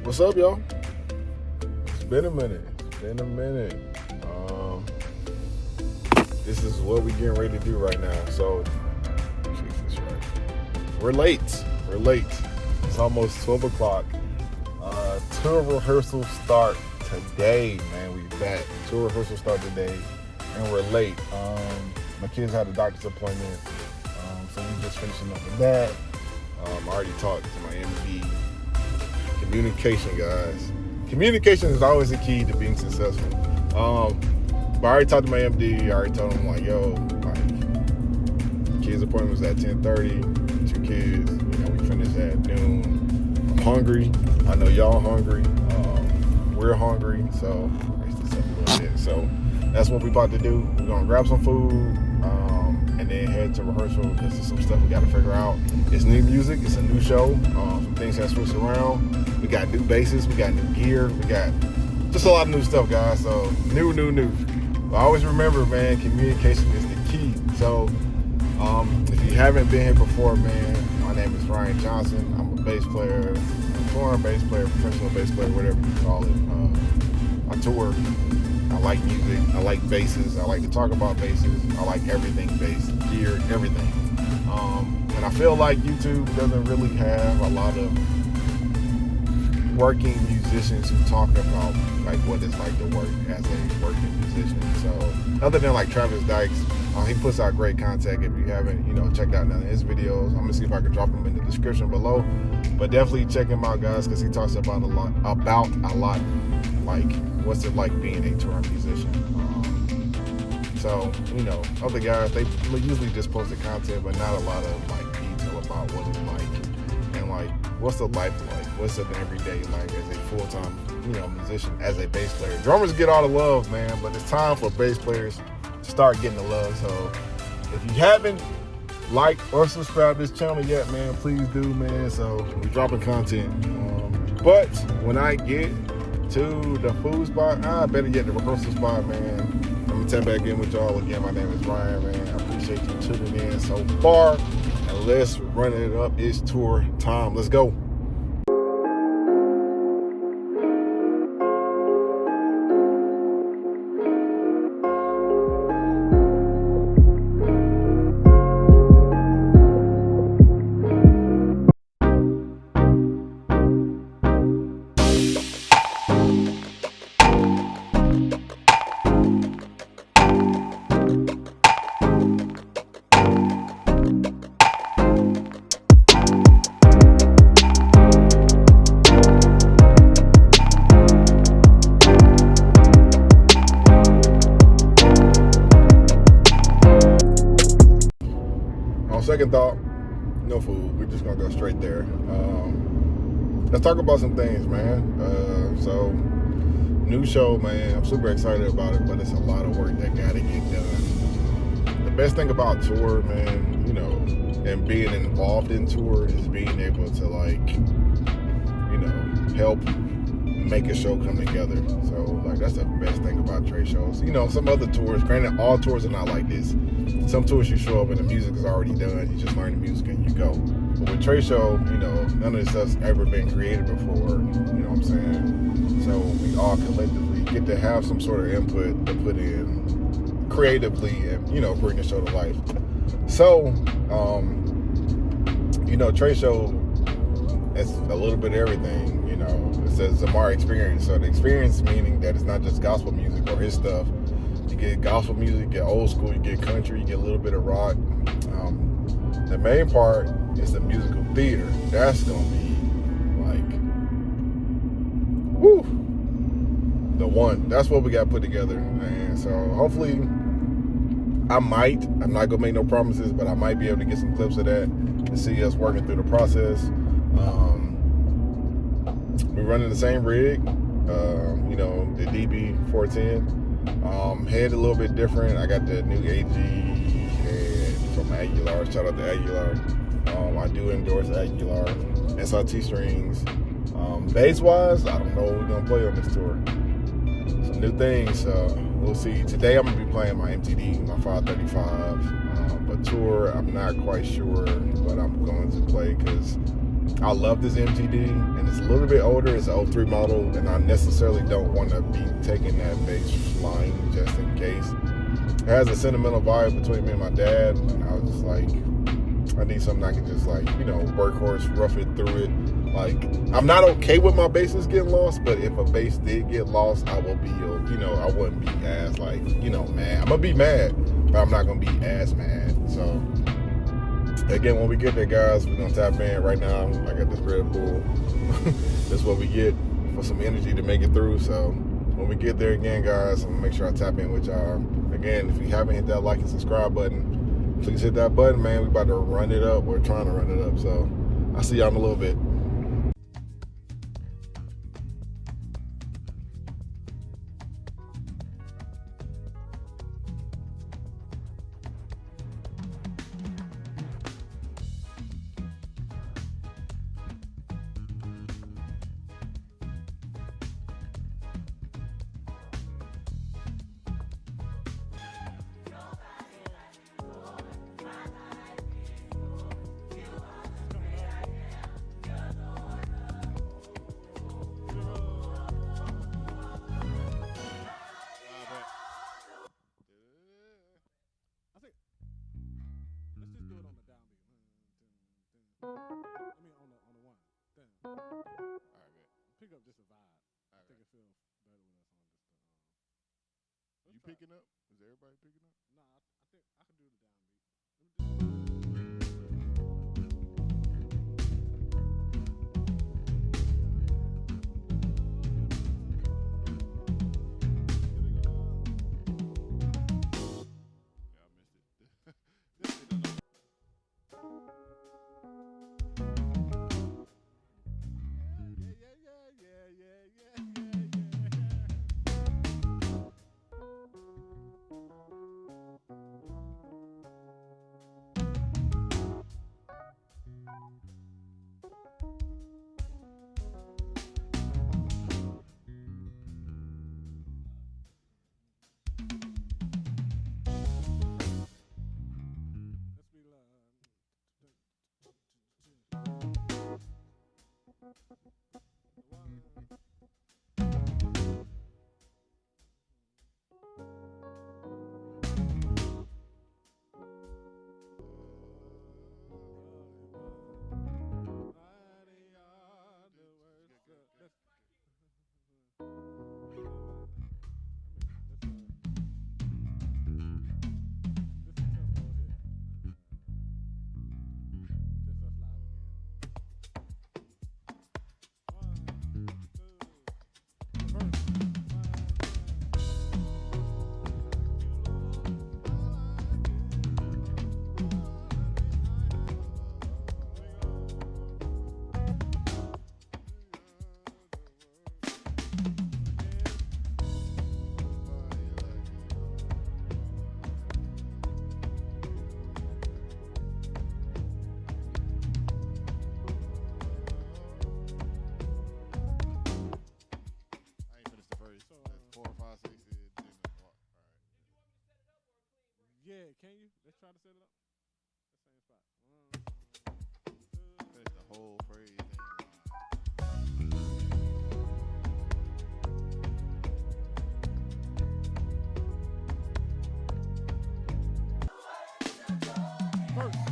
What's up, y'all? It's been a minute. This is what we getting ready to do right now. So, we're late. It's almost 12 o'clock. Tour rehearsal start today, man. We back. Tour rehearsal start today, and we're late. My kids had a doctor's appointment, so we just finishing up with that. I already talked to my MD. Communication, guys. Communication is always the key to being successful. But I already talked to my MD. I already told him, like, yo, kids' appointment was at 10:30. 2 kids. We finished at noon. I'm hungry. I know y'all hungry. We're hungry. So raise this up a little bit. So that's what we about to do. We're gonna grab some food and then head to rehearsal because there's some stuff we got to figure out. It's new music. It's a new show. Some things have switched around. We got new basses. We got new gear. We got just a lot of new stuff, guys. So new. But always remember, man, communication is the key. So if you haven't been here before, man, my name is Ryan Johnson. I'm a bass player, touring bass player, professional bass player, whatever you call it. I tour. I like music. I like basses. I like to talk about basses. I like everything bass, gear, everything. And I feel like YouTube doesn't really have a lot of working musicians who talk about like what it's like to work as a working musician. So other than like Travis Dykes, he puts out great content. If you haven't, checked out none of his videos, I'm gonna see if I can drop them in the description below. But definitely check him out, guys, because he talks about a lot, like what's it like being a touring musician. So other guys, they usually just post the content, but not a lot of like detail about what it's like and like what's the life like, what's an everyday like as a full-time musician, as a bass player. Drummers get all the love, man, but it's time for bass players to start getting the love. So if you haven't liked or subscribed to this channel yet, man, please do, man. So we're dropping content. But when I get to the food spot, better yet the rehearsal spot, man, I'm gonna tap back in with y'all again. My name is Ryan, man. I appreciate you tuning in so far, and let's run it up. It's tour time. Let's go. Second thought, no food. We're just gonna go straight there. Let's talk about some things, man. So new show, man. I'm super excited about it, but it's a lot of work that gotta get done. The best thing about tour, man, and being involved in tour is being able to help make a show come together. So that's the best thing about trade shows. Some other tours, granted, all tours are not like this. Some tours you show up and the music is already done. You just learn the music and you go. But with trade show, none of this stuff's ever been created before. You know what I'm saying? So we all collectively get to have some sort of input to put in creatively and, bring the show to life. So, trade show, it's a little bit of everything. It says Zamar experience. So the experience meaning that it's not just gospel music or his stuff. You get gospel music, you get old school, you get country, you get a little bit of rock. The main part is the musical theater. That's gonna be the one. That's what we got put together. And so hopefully I'm not gonna make no promises, but I might be able to get some clips of that and see us working through the process. We're running the same rig, the DB 410. Head a little bit different. I got the new AG head from Aguilar. Shout out to Aguilar. I do endorse Aguilar. SRT strings. Bass wise, I don't know what we're gonna play on this tour. Some new things. We'll see. Today I'm gonna be playing my MTD, my 535. But tour, I'm not quite sure what I'm going to play because I love this MTD, and it's a little bit older. It's an '03 model, and I necessarily don't want to be taking that bass flying just in case. It has a sentimental vibe between me and my dad, and I was just like, I need something I can just like, workhorse, rough it through it. Like, I'm not okay with my basses getting lost, but if a bass did get lost, I will be, I wouldn't be as like, mad. I'm gonna be mad, but I'm not gonna be as mad. So, again, when we get there, guys, we're gonna tap in right now. I got this Red Bull. That's what we get for some energy to make it through. So, when we get there again, guys, I'm gonna make sure I tap in with y'all. Again, if you haven't hit that like and subscribe button, please hit that button, man. We about to run it up. We're trying to run it up. So, I'll see y'all in a little bit. Pick up just a vibe. I think it feels better with us on just the. You picking up? Is everybody picking up? Nah, I think I can do the downbeat. Yeah, I missed it. This shit don't know. Yeah, can you? Let's try to set it up. That same spot. That's the whole phrase thing. First.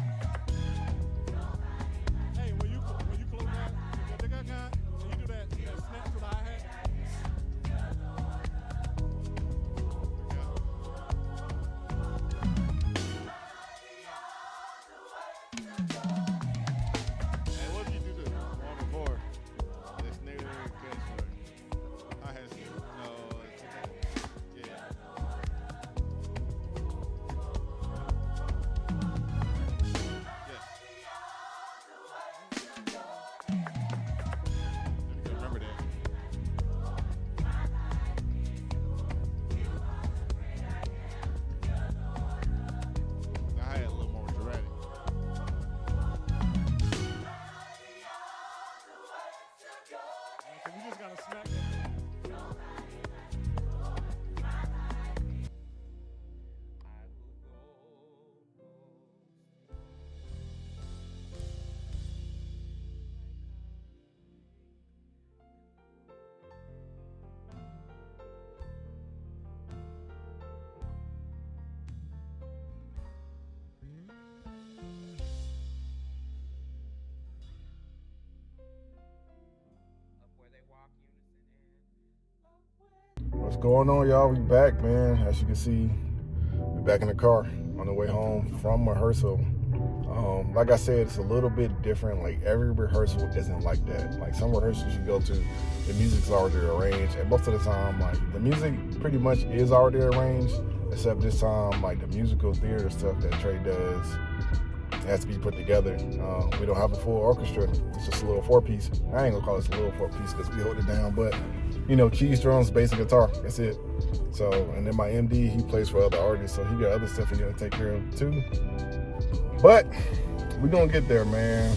Hey, when you close that, and you do that snap to the hi-hat. And what if you do the one before? The snare catch or I had no. Yeah. Remember that. I had a little more dramatic. So we just gotta smack that. What's going on, y'all? We back, man. As you can see, we back in the car on the way home from rehearsal. Like I said, it's a little bit different. Like, every rehearsal isn't like that. Like, some rehearsals you go to, the music's already arranged, and most of the time, like, the music pretty much is already arranged, except this time, like, the musical theater stuff that Trey does has to be put together. We don't have a full orchestra. It's just a little 4-piece. I ain't gonna call it a little 4-piece because we hold it down, but keys, drums, bass, and guitar. That's it. So, and then my MD, he plays for other artists, so he got other stuff he gotta take care of too. But we're gonna get there, man.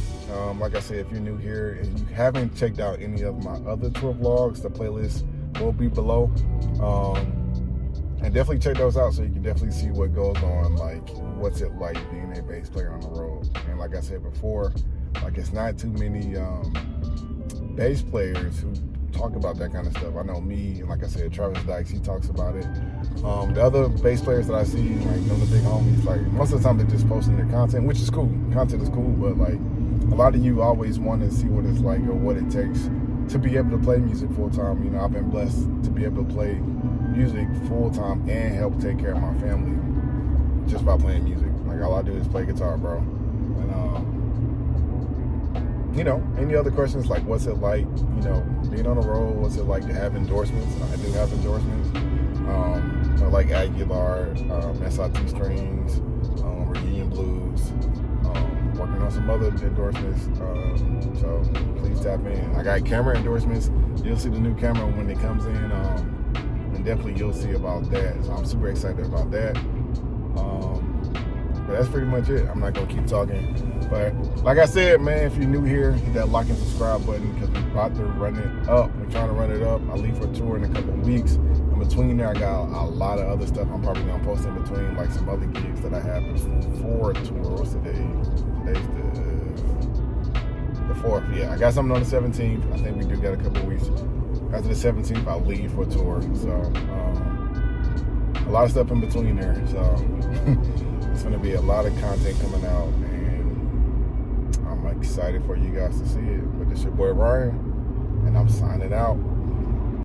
Like I said, if you're new here and you haven't checked out any of my other tour vlogs, the playlist will be below. And definitely check those out so you can definitely see what goes on, like what's it like being a bass player on the road. And like I said before, like, it's not too many bass players who talk about that kind of stuff. I know me, and like I said, Travis Dykes, he talks about it. The other bass players that I see, like the big homies, like most of the time they're just posting their content, which is cool. Content is cool, but like a lot of you always want to see what it's like or what it takes to be able to play music full time. I've been blessed to be able to play music full time and help take care of my family just by playing music. Like, all I do is play guitar, bro. And any other questions, like what's it like, being on the road? What's it like to have endorsements? I do have endorsements. Like Aguilar, SIT Strings, Reunion Blues, working on some other endorsements. So please tap in. I got camera endorsements. You'll see the new camera when it comes in. And definitely you'll see about that. So I'm super excited about that. But that's pretty much it. I'm not gonna keep talking. But like I said, man, if you're new here, hit that like and subscribe button because we're about to run it up. We're trying to run it up. I leave for a tour in a couple of weeks. In between there, I got a lot of other stuff I'm probably gonna post in between, like some other gigs that I have before tour. What's today? Today's the 4th. Yeah, I got something on the 17th. I think we do got a couple of weeks. After the 17th, I'll leave for a tour. So a lot of stuff in between there. So it's gonna be a lot of content coming out, and I'm excited for you guys to see it. But this your boy Ryan, and I'm signing out.